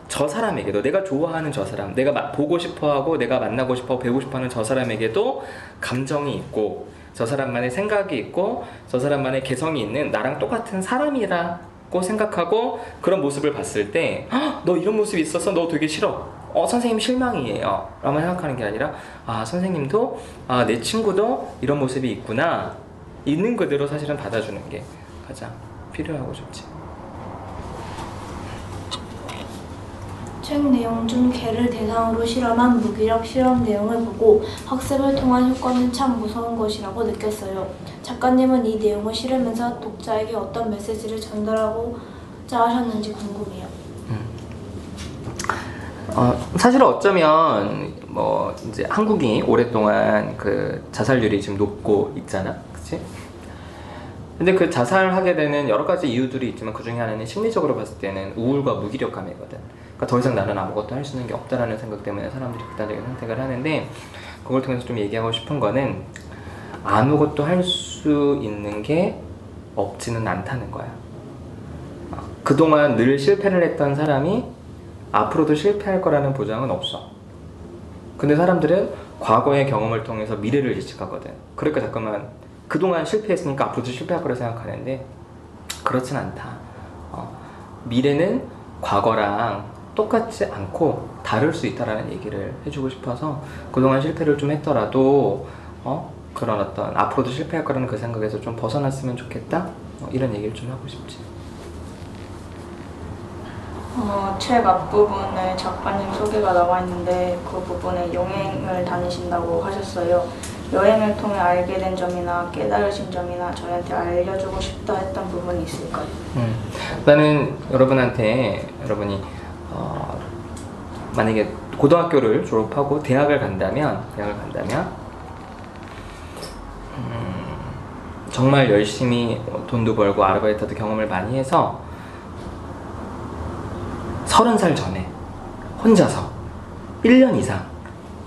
저 사람에게도 내가 좋아하는 저 사람, 내가 보고 싶어하고 내가 만나고 싶어 배우고 싶어하는 저 사람에게도 감정이 있고 저 사람만의 생각이 있고 저 사람만의 개성이 있는 나랑 똑같은 사람이라고 생각하고 그런 모습을 봤을 때 너 이런 모습이 있어서 너 되게 싫어. 선생님 실망이에요 라고 생각하는 게 아니라 선생님도 내 친구도 이런 모습이 있구나 있는 그대로 사실은 받아주는 게 가장 필요하고 좋지. 책 내용 중 개를 대상으로 실험한 무기력 실험 내용을 보고 학습을 통한 효과는 참 무서운 것이라고 느꼈어요. 작가님은 이 내용을 실으면서 독자에게 어떤 메시지를 전달하고자 하셨는지 궁금해요. 사실 어쩌면 뭐 이제 한국이 오랫동안 그 자살률이 지금 높고 있잖아, 그렇지? 근데 그 자살하게 되는 여러 가지 이유들이 있지만 그 중에 하나는 심리적으로 봤을 때는 우울과 무기력감이거든. 그러니까 더 이상 나는 아무것도 할 수 있는 게 없다라는 생각 때문에 사람들이 극단적인 선택을 하는데 그걸 통해서 좀 얘기하고 싶은 거는 아무것도 할 수 있는 게 없지는 않다는 거야. 그동안 늘 실패를 했던 사람이 앞으로도 실패할 거라는 보장은 없어. 근데 사람들은 과거의 경험을 통해서 미래를 예측하거든. 그러니까 자꾸만 그동안 실패했으니까 앞으로도 실패할 거라 생각하는데 그렇진 않다. 미래는 과거랑 똑같지 않고 다를 수 있다라는 얘기를 해주고 싶어서 그동안 실패를 좀 했더라도 그런 어떤 앞으로도 실패할 거라는 그 생각에서 좀 벗어났으면 좋겠다? 이런 얘기를 좀 하고 싶지. 책 앞부분에 작가님 소개가 나와 있는데 그 부분에 여행을 다니신다고 하셨어요. 여행을 통해 알게 된 점이나 깨달으신 점이나 저희한테 알려주고 싶다 했던 부분이 있을까요? 나는 여러분이 만약에 고등학교를 졸업하고 대학을 간다면 정말 열심히 돈도 벌고 아르바이트도 경험을 많이 해서 30살 전에 혼자서 1년 이상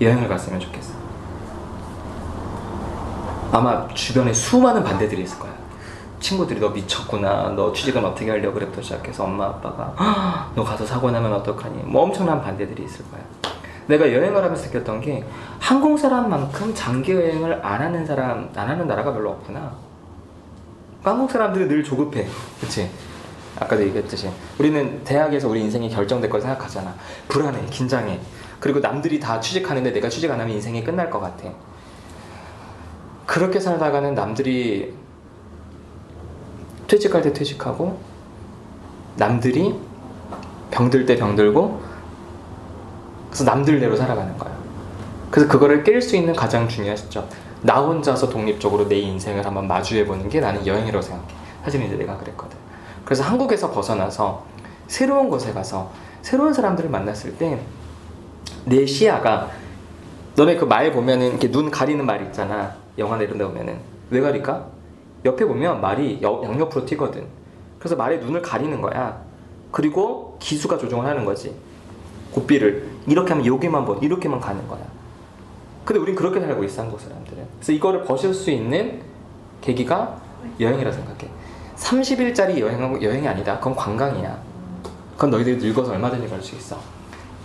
여행을 갔으면 좋겠어. 아마 주변에 수많은 반대들이 있을 거야. 친구들이 너 미쳤구나, 너 취직은 어떻게 하려고 그래부터 시작해서 엄마 아빠가 너 가서 사고 나면 어떡하니, 뭐 엄청난 반대들이 있을 거야. 내가 여행을 하면서 느꼈던 게 한국 사람만큼 장기 여행을 안 하는 나라가 별로 없구나. 한국 사람들은 늘 조급해, 그치? 아까도 얘기했듯이 우리는 대학에서 우리 인생이 결정될 걸 생각하잖아. 불안해, 긴장해. 그리고 남들이 다 취직하는데 내가 취직 안 하면 인생이 끝날 것 같아. 그렇게 살다가는 남들이 퇴직할 때 퇴직하고 남들이 병들 때 병들고 그래서 남들대로 살아가는 거야. 그래서 그거를 깰 수 있는 가장 중요한 시점, 나 혼자서 독립적으로 내 인생을 한번 마주해보는 게 나는 여행이라고 생각해. 사실은 이제 내가 그랬거든. 그래서 한국에서 벗어나서 새로운 곳에 가서 새로운 사람들을 만났을 때 내 시야가, 너네 그 말 보면은 이렇게 눈 가리는 말 있잖아. 영화나 이런 데 보면은 왜 가릴까? 옆에 보면 말이 양옆으로 튀거든. 그래서 말에 눈을 가리는 거야. 그리고 기수가 조정을 하는 거지. 고삐를 이렇게 하면 여기만 이렇게만 가는 거야. 근데 우린 그렇게 살고 있어, 한국 사람들은. 그래서 이거를 벗을 수 있는 계기가 여행이라고 생각해. 30일짜리 여행이 아니다. 그건 관광이야. 그건 너희들이 늙어서 얼마든지 갈 수 있어.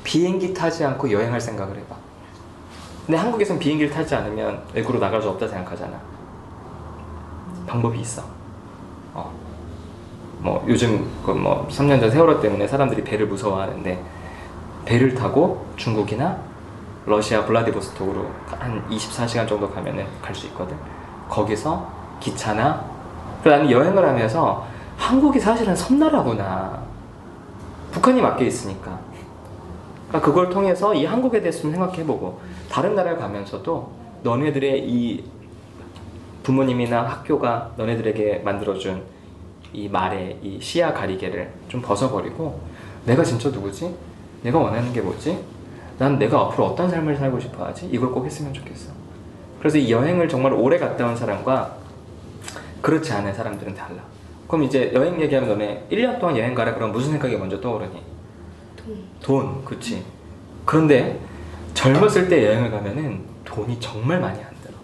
비행기 타지 않고 여행할 생각을 해봐. 근데 한국에선 비행기를 타지 않으면 외국으로 나갈 수 없다 생각하잖아. 방법이 있어. 뭐 요즘 그 뭐 3년 전 세월호 때문에 사람들이 배를 무서워하는데 배를 타고 중국이나 러시아 블라디보스톡으로 한 24시간 정도 가면은 갈 수 있거든. 거기서 기차나. 그래서 나는 여행을 하면서 한국이 사실은 섬나라구나. 북한이 맞게 있으니까. 그러니까 그걸 통해서 이 한국에 대해서 좀 생각해보고 다른 나라를 가면서도 너네들의 이 부모님이나 학교가 너네들에게 만들어준 이 말의 이 시야 가리개를 좀 벗어버리고 내가 진짜 누구지? 내가 원하는 게 뭐지? 난 내가 앞으로 어떤 삶을 살고 싶어 하지? 이걸 꼭 했으면 좋겠어. 그래서 이 여행을 정말 오래 갔다 온 사람과 그렇지 않은 사람들은 달라. 그럼 이제 여행 얘기하면 너네 1년 동안 여행 가라 그러면 무슨 생각이 먼저 떠오르니? 돈, 그치. 그런데 젊었을 때 여행을 가면은 돈이 정말 많이 안 들어.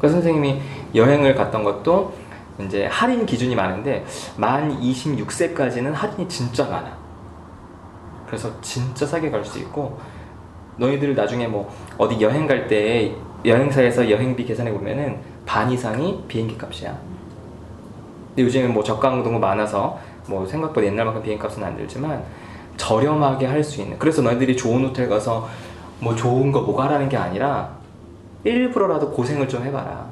그 선생님이 여행을 갔던 것도 이제 할인 기준이 많은데 만 26세까지는 할인이 진짜 많아. 그래서 진짜 싸게 갈 수 있고 너희들 나중에 뭐 어디 여행 갈 때 여행사에서 여행비 계산해 보면은 반 이상이 비행기 값이야. 근데 요즘은 뭐 저가 항공도 많아서 뭐 생각보다 옛날만큼 비행기 값은 안 들지만 저렴하게 할 수 있는. 그래서 너희들이 좋은 호텔 가서 뭐 좋은 거 뭐가 하라는 게 아니라 일부러라도 고생을 좀 해봐라.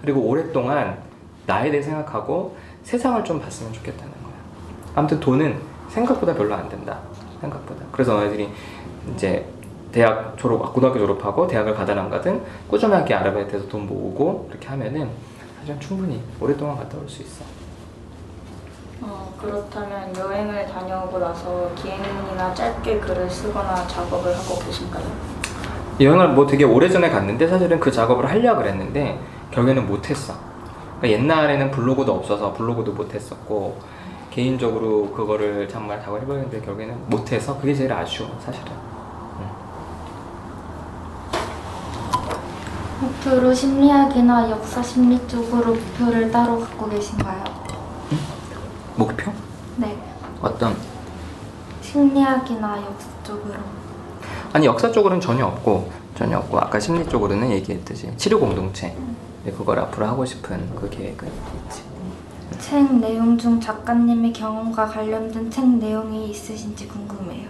그리고 오랫동안 나에 대해 생각하고 세상을 좀 봤으면 좋겠다는 거야. 아무튼 돈은 생각보다 별로 안 된다. 생각보다. 그래서 너희들이 이제 대학 졸업, 고등학교 졸업하고 대학을 가든 안 가든 꾸준하게 아르바이트해서 돈 모으고 이렇게 하면은 사실 충분히 오랫동안 갔다 올 수 있어. 그렇다면 여행을 다녀오고 나서 기행문이나 짧게 글을 쓰거나 작업을 하고 계신가요? 여행을 뭐 되게 오래전에 갔는데 사실은 그 작업을 하려고 그랬는데 결국에는 못했어. 그러니까 옛날에는 블로그도 없어서 블로그도 못했었고 개인적으로 그거를 정말 작업을 해보는데 결국에는 못해서 그게 제일 아쉬워 사실은. 앞으로 심리학이나 역사 심리 쪽으로 목표를 따로 갖고 계신가요? 목표? 네. 어떤? 심리학이나 역사 쪽으로. 아니 역사 쪽으로는 전혀 없고 아까 심리 쪽으로는 얘기했듯이 치료 공동체 그걸 앞으로 하고 싶은 그 계획은 있지. 책 내용 중 작가님의 경험과 관련된 책 내용이 있으신지 궁금해요.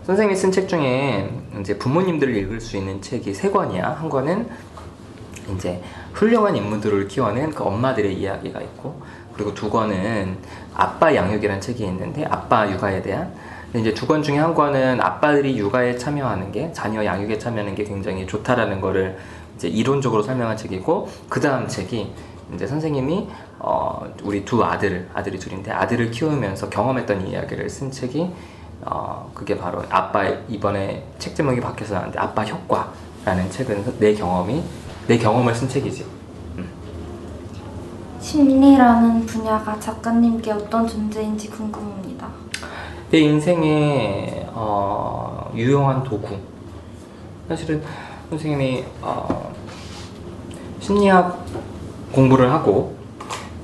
선생님이 쓴 책 중에 이제 부모님들을 읽을 수 있는 책이 3권이야. 한 권은 이제 훌륭한 인물들을 키워낸 그 엄마들의 이야기가 있고, 그리고 2권은 아빠 양육이라는 책이 있는데 아빠 육아에 대한. 근데 이제 2권 중에 한 권은 아빠들이 육아에 참여하는 게, 자녀 양육에 참여하는 게 굉장히 좋다라는 거를 이제 이론적으로 설명한 책이고, 그 다음 책이 이제 선생님이 우리 아들이 둘인데 아들을 키우면서 경험했던 이야기를 쓴 책이 그게 바로 아빠, 이번에 책 제목이 바뀌어서 나왔는데 아빠 효과라는 책은 내 경험을 쓴 책이지. 심리라는 분야가 작가님께 어떤 존재인지 궁금합니다. 내 인생의 유용한 도구. 사실은 선생님이 심리학 공부를 하고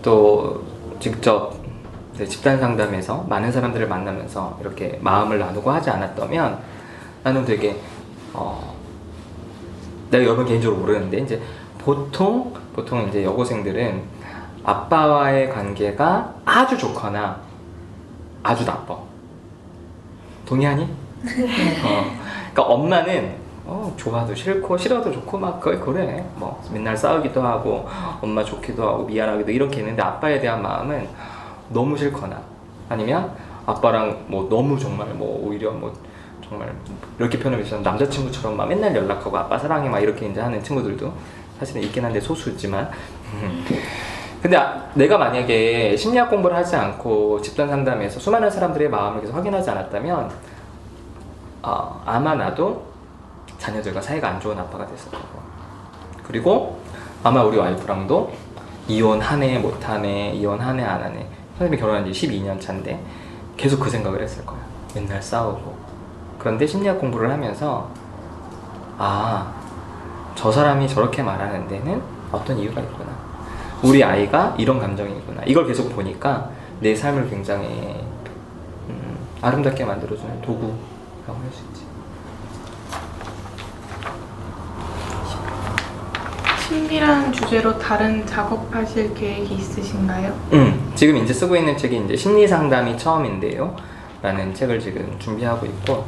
또 직접 집단 상담에서 많은 사람들을 만나면서 이렇게 마음을 나누고 하지 않았다면 나는 되게 내가 여러분 개인적으로 모르는데 이제 보통 이제 여고생들은 아빠와의 관계가 아주 좋거나 아주 나빠. 동의하니? 그러니까 엄마는 좋아도 싫고 싫어도 좋고 막 그래. 뭐 맨날 싸우기도 하고 엄마 좋기도 하고 미안하기도 이렇게 있는데 아빠에 대한 마음은 너무 싫거나 아니면 아빠랑 뭐 너무 정말 뭐 오히려 뭐 정말 이렇게 표현을 해서 남자친구처럼 막 맨날 연락하고 아빠 사랑해 막 이렇게 이제 하는 친구들도 사실은 있긴 한데 소수지만 근데 내가 만약에 심리학 공부를 하지 않고 집단 상담에서 수많은 사람들의 마음을 계속 확인하지 않았다면 아마 나도 자녀들과 사이가 안 좋은 아빠가 됐을 거고, 그리고 아마 우리 와이프랑도 이혼하네 못하네 이혼하네 안 하네. 선생님이 결혼한 지 12년 차인데 계속 그 생각을 했을 거야. 맨날 싸우고. 그런데 심리학 공부를 하면서 저 사람이 저렇게 말하는 데는 어떤 이유가 있구나. 우리 아이가 이런 감정이구나. 이걸 계속 보니까 내 삶을 굉장히 아름답게 만들어주는 도구라고 할 수 있지. 심리라는 주제로 다른 작업하실 계획이 있으신가요? 지금 이제 쓰고 있는 책이 이제 심리 상담이 처음인데요 라는 책을 지금 준비하고 있고,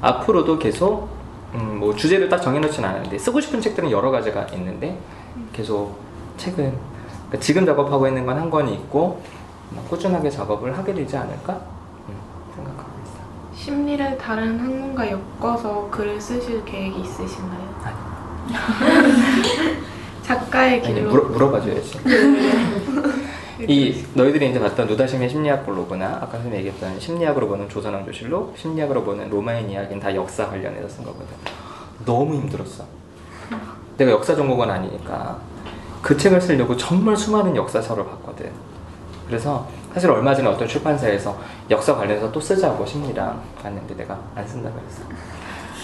앞으로도 계속 뭐 주제를 딱 정해놓진 않았는데 쓰고 싶은 책들은 여러 가지가 있는데 계속 책은 그러니까 지금 작업하고 있는 건 한 권이 있고 꾸준하게 작업을 하게 되지 않을까 생각하고 있어요. 심리를 다른 학문과 엮어서 글을 쓰실 계획이 있으신가요? 작가의 아니, 길로 물어봐줘야지. 이 너희들이 이제 봤던 노다심의 심리학 블로그나 아까 선생님이 얘기했던 심리학으로 보는 조선왕조실록, 심리학으로 보는 로마인 이야기는 다 역사 관련해서 쓴 거거든. 너무 힘들었어. 내가 역사 전공은 아니니까 그 책을 쓰려고 정말 수많은 역사서를 봤거든. 그래서 사실 얼마 전에 어떤 출판사에서 역사 관련해서 또 쓰자고 심리랑 봤는데 내가 안 쓴다고 했어.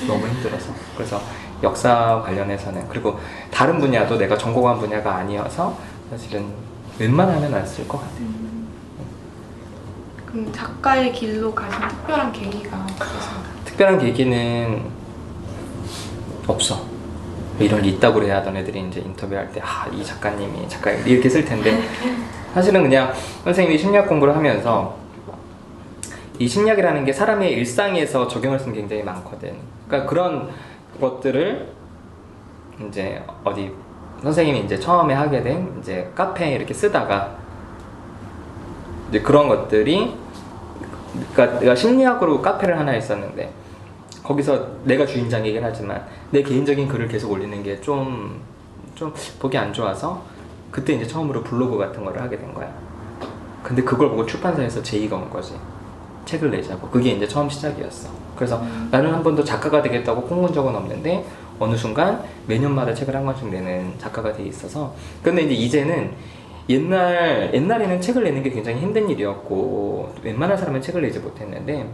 너무 힘들어서. 그래서 역사 관련해서는, 그리고 다른 분야도 내가 전공한 분야가 아니어서 사실은 웬만하면 안 쓸 것 같아요. 그럼 작가의 길로 가신 특별한 계기가 있으신가요? 특별한 계기는 없어. 이런 이따구로 하던 애들이 이제 인터뷰할 때 이 작가님이 이렇게 쓸 텐데 사실은 그냥 선생님이 심리학 공부를 하면서 이 심리학이라는 게 사람의 일상에서 적용할 수 있는 게 굉장히 많거든. 그러니까 그런 것들을 이제 어디 선생님이 이제 처음에 하게 된 이제 카페에 이렇게 쓰다가 이제 그런 것들이, 그러니까 내가 심리학으로 카페를 하나 했었는데 거기서 내가 주인장이긴 하지만 내 개인적인 글을 계속 올리는 게 좀 보기 안 좋아서 그때 이제 처음으로 블로그 같은 거를 하게 된 거야. 근데 그걸 보고 출판사에서 제의가 온 거지. 책을 내자고. 그게 이제 처음 시작이었어. 그래서 나는 한 번도 작가가 되겠다고 꿈꾼 적은 없는데 어느 순간 매년마다 책을 한 권씩 내는 작가가 돼 있어서. 근데 이제 이제는 옛날에는 책을 내는 게 굉장히 힘든 일이었고 웬만한 사람은 책을 내지 못했는데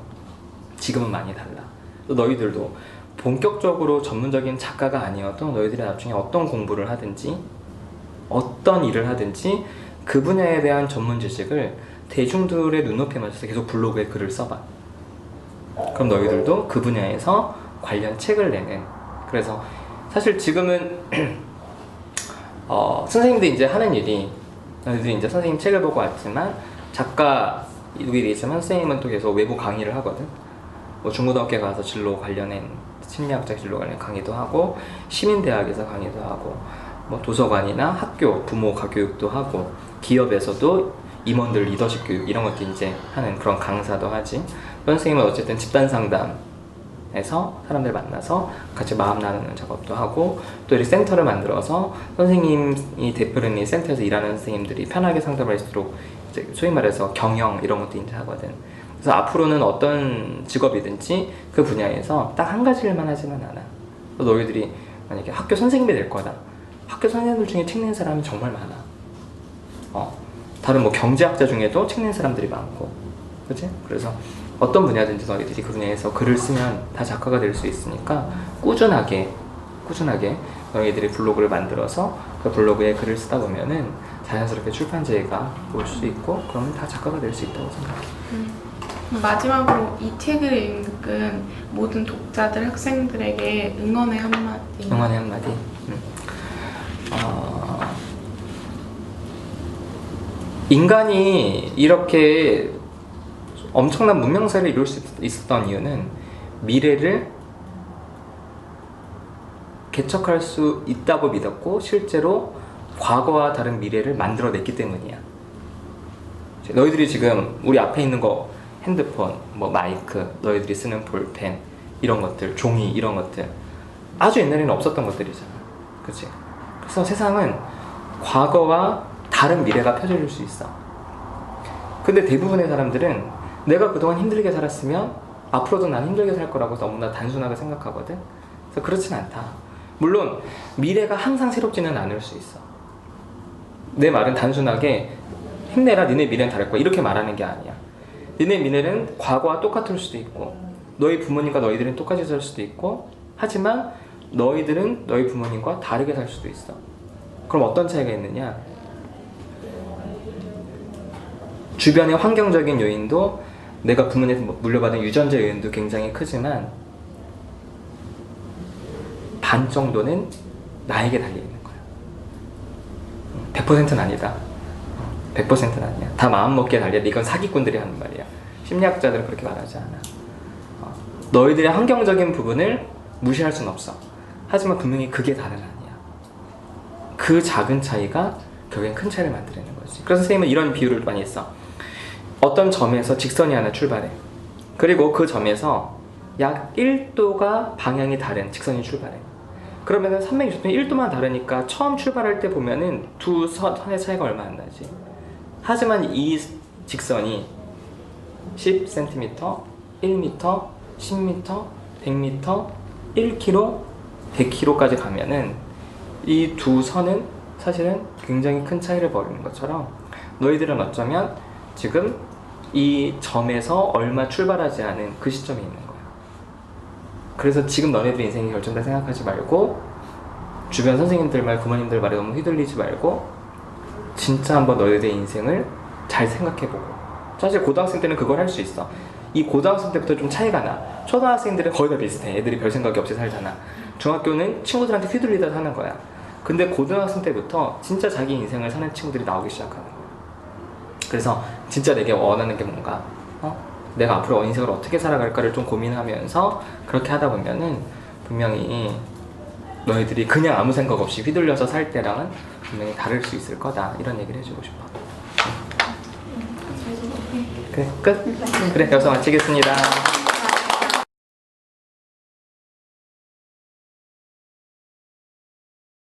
지금은 많이 달라. 또 너희들도 본격적으로 전문적인 작가가 아니어도 너희들이 나중에 어떤 공부를 하든지 어떤 일을 하든지 그 분야에 대한 전문 지식을 대중들의 눈높이에 맞춰서 계속 블로그에 글을 써봐. 그럼 너희들도 그 분야에서 관련 책을 내는. 그래서 사실 지금은 선생님들이 이제 하는 일이, 너희들이 이제 선생님 책을 보고 왔지만 작가들이 있으면 선생님은 또 계속 외부 강의를 하거든. 뭐 중고등학교에 가서 진로 관련된 심리학적 진로 관련 강의도 하고 시민대학에서 강의도 하고 뭐 도서관이나 학교 부모 가교육도 하고 기업에서도 임원들 리더십 교육 이런 것도 이제 하는 그런 강사도 하지. 선생님은 어쨌든 집단 상담에서 사람들 만나서 같이 마음 나누는 작업도 하고 또 이렇게 센터를 만들어서 선생님이 대표로 있는 센터에서 일하는 선생님들이 편하게 상담할 수 있도록 이제 소위 말해서 경영 이런 것도 이제 하거든. 그래서 앞으로는 어떤 직업이든지 그 분야에서 딱 한 가지 일만 하지는 않아. 너희들이 만약에 학교 선생님이 될 거다. 학교 선생님들 중에 책 낸 사람이 정말 많아. 다른 뭐 경제학자 중에도 책 낸 사람들이 많고, 그치? 그래서 어떤 분야든지 너희들이 그 분야에서 글을 쓰면 다 작가가 될 수 있으니까 꾸준하게 너희들이 블로그를 만들어서 그 블로그에 글을 쓰다 보면은 자연스럽게 출판제가 올 수 있고 그러면 다 작가가 될 수 있다고 생각해. 마지막으로 이 책을 읽은 모든 독자들, 학생들에게 응원의 한마디. 응원의 한마디. 인간이 이렇게 엄청난 문명사를 이룰 수 있었던 이유는 미래를 개척할 수 있다고 믿었고 실제로 과거와 다른 미래를 만들어냈기 때문이야. 너희들이 지금 우리 앞에 있는 거 핸드폰, 뭐 마이크, 너희들이 쓰는 볼펜 이런 것들, 종이 이런 것들 아주 옛날에는 없었던 것들이잖아. 그치? 그래서 세상은 과거와 다른 미래가 펼쳐질 수 있어. 근데 대부분의 사람들은 내가 그동안 힘들게 살았으면 앞으로도 난 힘들게 살 거라고 너무나 단순하게 생각하거든. 그래서 그렇진 않다. 물론 미래가 항상 새롭지는 않을 수 있어. 내 말은 단순하게 힘내라, 니네 미래는 다를 거야 이렇게 말하는 게 아니야. 니네 미래는 과거와 똑같을 수도 있고 너희 부모님과 너희들은 똑같이 살 수도 있고 하지만 너희들은 너희 부모님과 다르게 살 수도 있어. 그럼 어떤 차이가 있느냐? 주변의 환경적인 요인도 내가 부모님한테 물려받은 유전자 요인도 굉장히 크지만 반 정도는 나에게 달려있는 거야. 100%는 아니다. 100%는 아니야. 다 마음먹기에 달려. 이건 사기꾼들이 하는 말이야. 심리학자들은 그렇게 말하지 않아. 너희들의 환경적인 부분을 무시할 수는 없어. 하지만 분명히 그게 다는 아니야. 그 작은 차이가 결국엔 큰 차이를 만들어내는 거지. 그래서 선생님은 이런 비유를 많이 했어. 어떤 점에서 직선이 하나 출발해. 그리고 그 점에서 약 1도가 방향이 다른 직선이 출발해. 그러면은 360도 1도만 다르니까 처음 출발할 때 보면은 두 선의 차이가 얼마 안 나지. 하지만 이 직선이 10cm, 1m, 10m, 100m, 1km, 100km까지 가면은 이 두 선은 사실은 굉장히 큰 차이를 벌이는 것처럼 너희들은 어쩌면 지금 이 점에서 얼마 출발하지 않은 그 시점에 있는 거야. 그래서 지금 너네들 인생이 결정된다 생각하지 말고 주변 선생님들 말, 부모님들 말에 너무 휘둘리지 말고 진짜 한번 너희들의 인생을 잘 생각해보고. 사실 고등학생 때는 그걸 할 수 있어. 이 고등학생 때부터 좀 차이가 나. 초등학생들은 거의 다 비슷해. 애들이 별 생각이 없이 살잖아. 중학교는 친구들한테 휘둘리다 사는 거야. 근데 고등학생 때부터 진짜 자기 인생을 사는 친구들이 나오기 시작하는 거야. 그래서 진짜 내게 원하는 게 뭔가, 내가 앞으로 인생을 어떻게 살아갈까를 좀 고민하면서 그렇게 하다 보면은 분명히 너희들이 그냥 아무 생각 없이 휘둘려서 살 때랑은 분명히 다를 수 있을 거다. 이런 얘기를 해주고 싶어. 그래, 끝? 그래, 여기서 마치겠습니다.